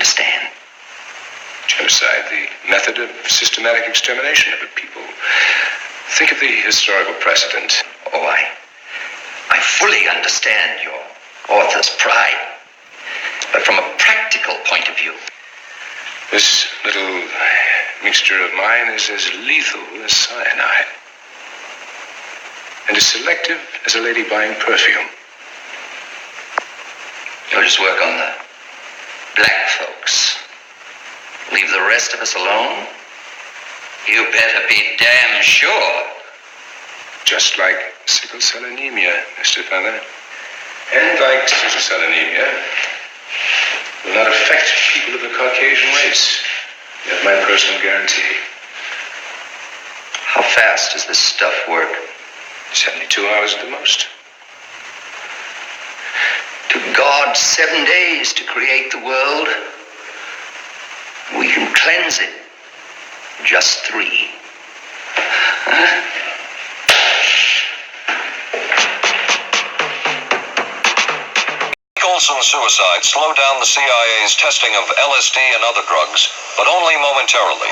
understand. Genocide, the method of systematic extermination of a people. Think of the historical precedent. Oh, I fully understand your author's pride. But from a practical point of view, this little mixture of mine is as lethal as cyanide. And as selective as a lady buying perfume. You'll just work on the black folks. Leave the rest of us alone? You better be damn sure. Just like sickle cell anemia, Mr. Feather. And like sickle cell anemia, will not affect people of the Caucasian race. You have my personal guarantee. How fast does this stuff work? 72 hours at the most. To God, 7 days to create the world. We can cleanse it. Just 3. Olson suicide slowed down the CIA's testing of LSD and other drugs, but only momentarily.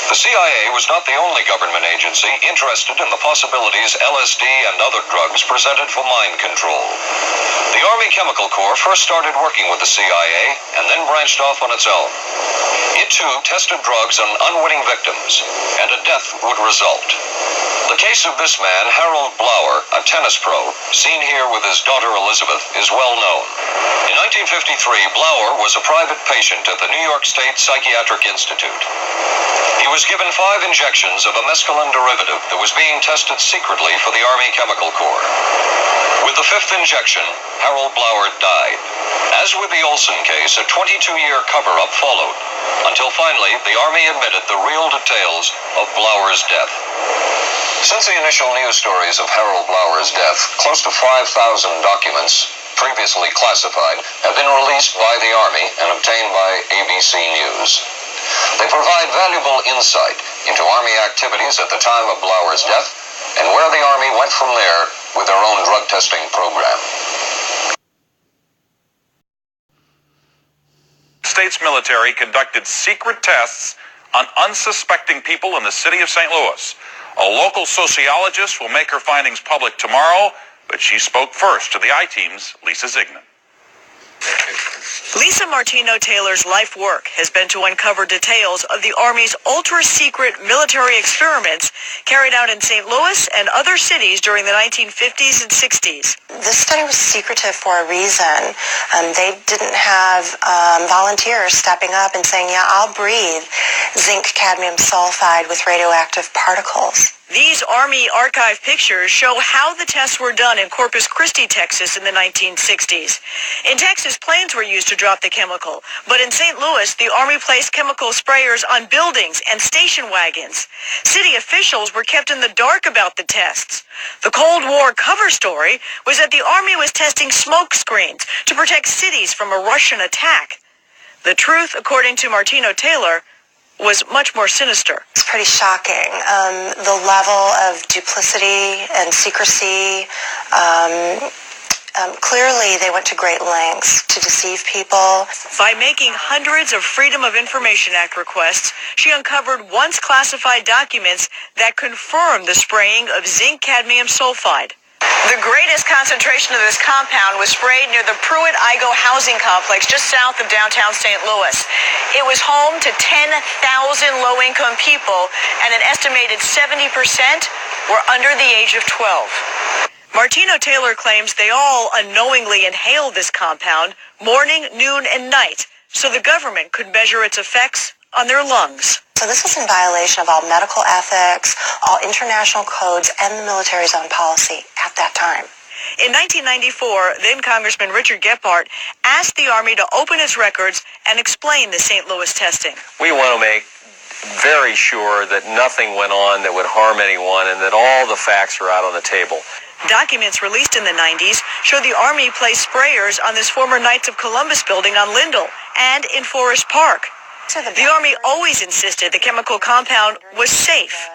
The CIA was not the only government agency interested in the possibilities LSD and other drugs presented for mind control. The Army Chemical Corps first started working with the CIA and then branched off on its own. It too tested drugs on unwitting victims, and a death would result. The case of this man, Harold Blower, a tennis pro, seen here with his daughter Elizabeth, is well known. In 1953, Blower was a private patient at the New York State Psychiatric Institute. He was given 5 injections of a mescaline derivative that was being tested secretly for the Army Chemical Corps. With the 5th injection, Harold Blower died. As with the Olson case, a 22-year cover-up followed, until finally the Army admitted the real details of Blower's death. Since the initial news stories of Harold Blower's death, close to 5,000 documents, previously classified, have been released by the Army and obtained by ABC News. They provide valuable insight into Army activities at the time of Blower's death and where the Army went from there with their own drug testing program. States military conducted secret tests on unsuspecting people in the city of St. Louis. A local sociologist will make her findings public tomorrow, but she spoke first to the I-Team's Lisa Zignan. Lisa Martino-Taylor's life work has been to uncover details of the Army's ultra-secret military experiments carried out in St. Louis and other cities during the 1950s and 60s. This study was secretive for a reason. They didn't have volunteers stepping up and saying, yeah, I'll breathe zinc cadmium sulfide with radioactive particles. These Army archive pictures show how the tests were done in Corpus Christi, Texas in the 1960s. In Texas, planes were used to drop the chemical, but in St. Louis, the Army placed chemical sprayers on buildings and station wagons. City officials were kept in the dark about the tests. The Cold War cover story was that the Army was testing smoke screens to protect cities from a Russian attack. The truth, according to Martino-Taylor, was much more sinister. It's pretty shocking. The level of duplicity and secrecy. Clearly, they went to great lengths to deceive people. By making hundreds of Freedom of Information Act requests, she uncovered once classified documents that confirmed the spraying of zinc cadmium sulfide. The greatest concentration of this compound was sprayed near the Pruitt-Igoe housing complex just south of downtown St. Louis. It was home to 10,000 low-income people, and an estimated 70% were under the age of 12. Martino-Taylor claims they all unknowingly inhaled this compound morning, noon, and night, so the government could measure its effects on their lungs. So this was in violation of all medical ethics, all international codes, and the military's own policy at that time. In 1994, then Congressman Richard Gephardt asked the Army to open its records and explain the St. Louis testing. We want to make very sure that nothing went on that would harm anyone and that all the facts are out on the table. Documents released in the 90s show the Army placed sprayers on this former Knights of Columbus building on Lindell and in Forest Park. The Army always insisted the chemical compound was safe,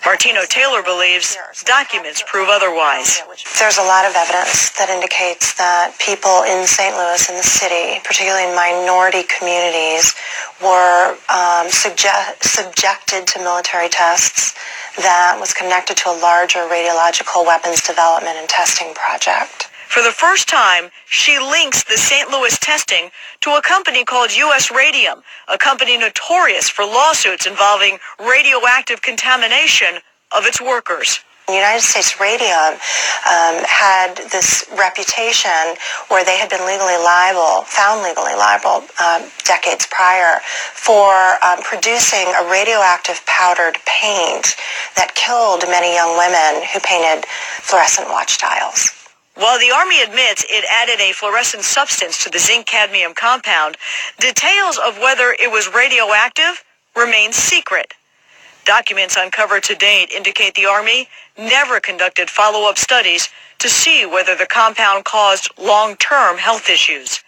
Martino Taylor believes documents prove otherwise. There's a lot of evidence that indicates that people in St. Louis, in the city, particularly in minority communities, were subjected to military tests that was connected to a larger radiological weapons development and testing project. For the first time, she links the St. Louis testing to a company called U.S. Radium, a company notorious for lawsuits involving radioactive contamination of its workers. United States Radium had this reputation where they had been found legally liable decades prior for producing a radioactive powdered paint that killed many young women who painted fluorescent watch dials. While the Army admits it added a fluorescent substance to the zinc-cadmium compound, details of whether it was radioactive remain secret. Documents uncovered to date indicate the Army never conducted follow-up studies to see whether the compound caused long-term health issues.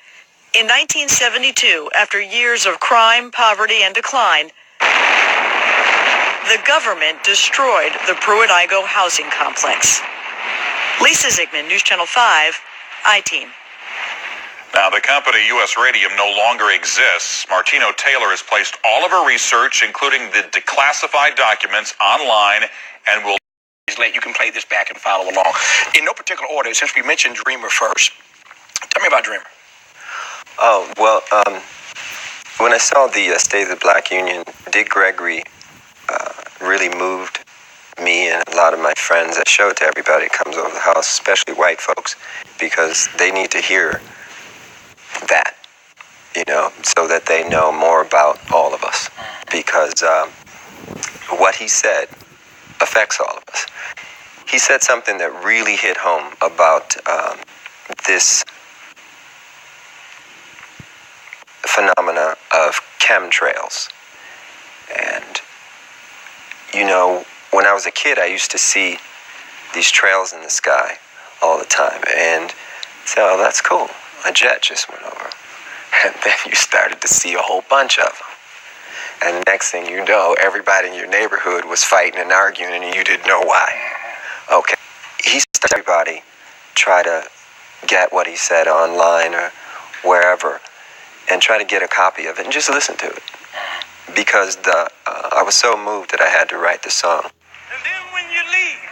In 1972, after years of crime, poverty, and decline, the government destroyed the Pruitt-Igoe housing complex. Lisa Zigman, News Channel 5, I-Team. Now, the company U.S. Radium no longer exists. Martino Taylor has placed all of her research, including the declassified documents, online and will... You can play this back and follow along. In no particular order, since we mentioned Dreamer first, tell me about Dreamer. Oh, well, when I saw the State of the Black Union, Dick Gregory really moved me and a lot of my friends. I show it to everybody that comes over the house, especially white folks, because they need to hear that, so that they know more about all of us, because what he said affects all of us. He said something that really hit home about this phenomena of chemtrails. And, when I was a kid, I used to see these trails in the sky all the time and say, oh, that's cool. A jet just went over. And then you started to see a whole bunch of them. And next thing you know, everybody in your neighborhood was fighting and arguing and you didn't know why. Okay. He started everybody try to get what he said online or wherever and try to get a copy of it and just listen to it. Because I was so moved that I had to write the song. And then when you leave,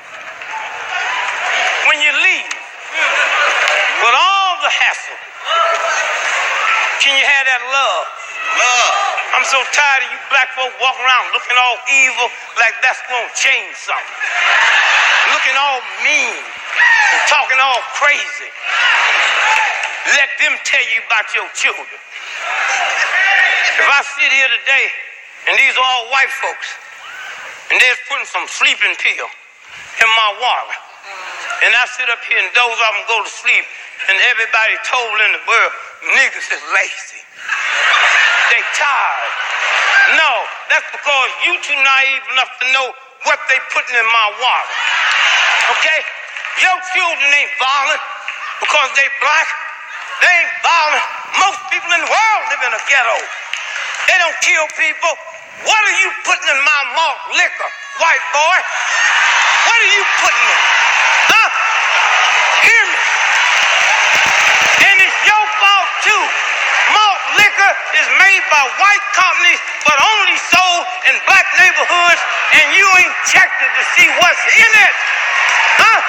with all the hassle, can you have that love? I'm so tired of you black folk walking around looking all evil like that's gonna change something. Looking all mean and talking all crazy. Let them tell you about your children. If I sit here today, and these are all white folks, and they're putting some sleeping pill in my water, and I sit up here and doze off and go to sleep, and everybody told in the world, niggas is lazy. They tired. No, that's because you too naive enough to know what they putting in my water. Okay? Your children ain't violent because they black. They ain't violent. Most people in the world live in a ghetto. They don't kill people. What are you putting in my malt liquor, white boy? What are you putting in? Huh? Hear me. And it's your fault too. Malt liquor is made by white companies, but only sold in black neighborhoods, and you ain't checked it to see what's in it. Huh?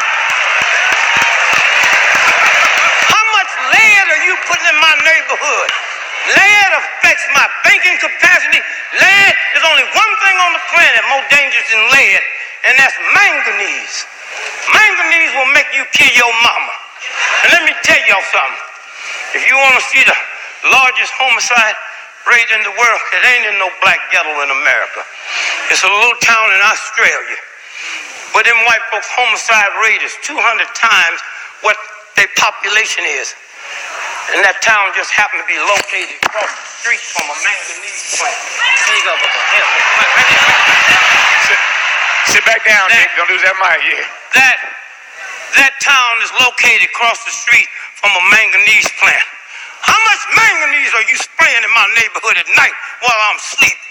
How much lead are you putting in my neighborhood? Lead affects my thinking capacity. Lead is only one thing on the planet more dangerous than lead, and that's manganese. Manganese will make you kill your mama. And let me tell y'all something. If you want to see the largest homicide rate in the world, it ain't in no black ghetto in America. It's a little town in Australia. But them white folks' homicide rate is 200 times what their population is. And that town just happened to be located across the street from a manganese plant. Sit back down, Nick. Don't lose that mic here. That town is located across the street from a manganese plant. How much manganese are you spraying in my neighborhood at night while I'm sleeping?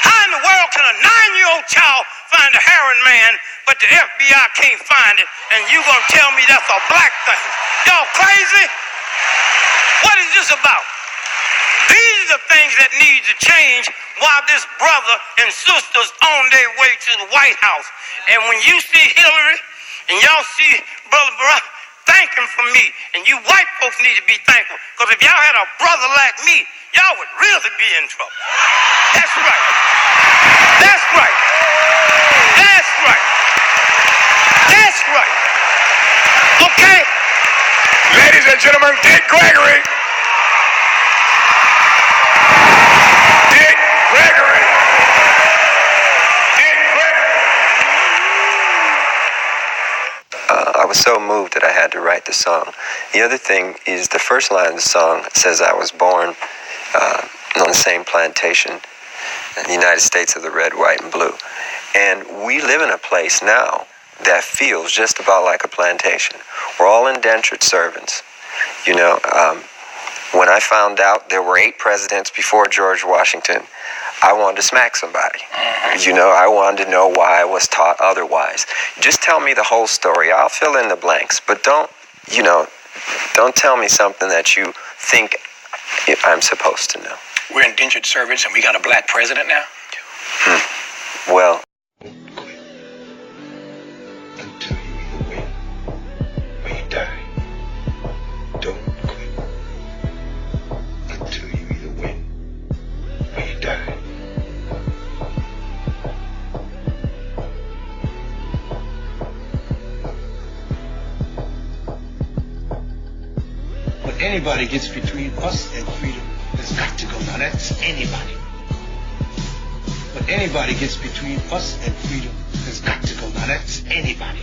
How in the world can a 9-year-old child find the heroin man, but the FBI can't find it, and you gonna tell me that's a black thing? Y'all crazy? What is this about? These are the things that need to change while this brother and sisters on their way to the White House. And when you see Hillary and y'all see Brother Barack, thank him for me. And you white folks need to be thankful. Because if y'all had a brother like me, y'all would really be in trouble. That's right. That's right. That's right. That's right. Okay? Ladies and gentlemen, Dick Gregory. Dick Gregory. Dick Gregory. I was so moved that I had to write the song. The other thing is the first line of the song says I was born on the same plantation in the United States of the red, white, and blue. And we live in a place now that feels just about like a plantation. We're all indentured servants. You know, when I found out there were 8 presidents before George Washington, I wanted to smack somebody. You know, I wanted to know why I was taught otherwise. Just tell me the whole story. I'll fill in the blanks, but don't tell me something that you think I'm supposed to know. We're indentured servants and we got a black president now? Well, Until you either win or you die. Don't quit. Until you either win or you die. But anybody gets between us and freedom has got to go. Now that's anybody. But anybody gets between us and freedom has got to go. Now that's anybody.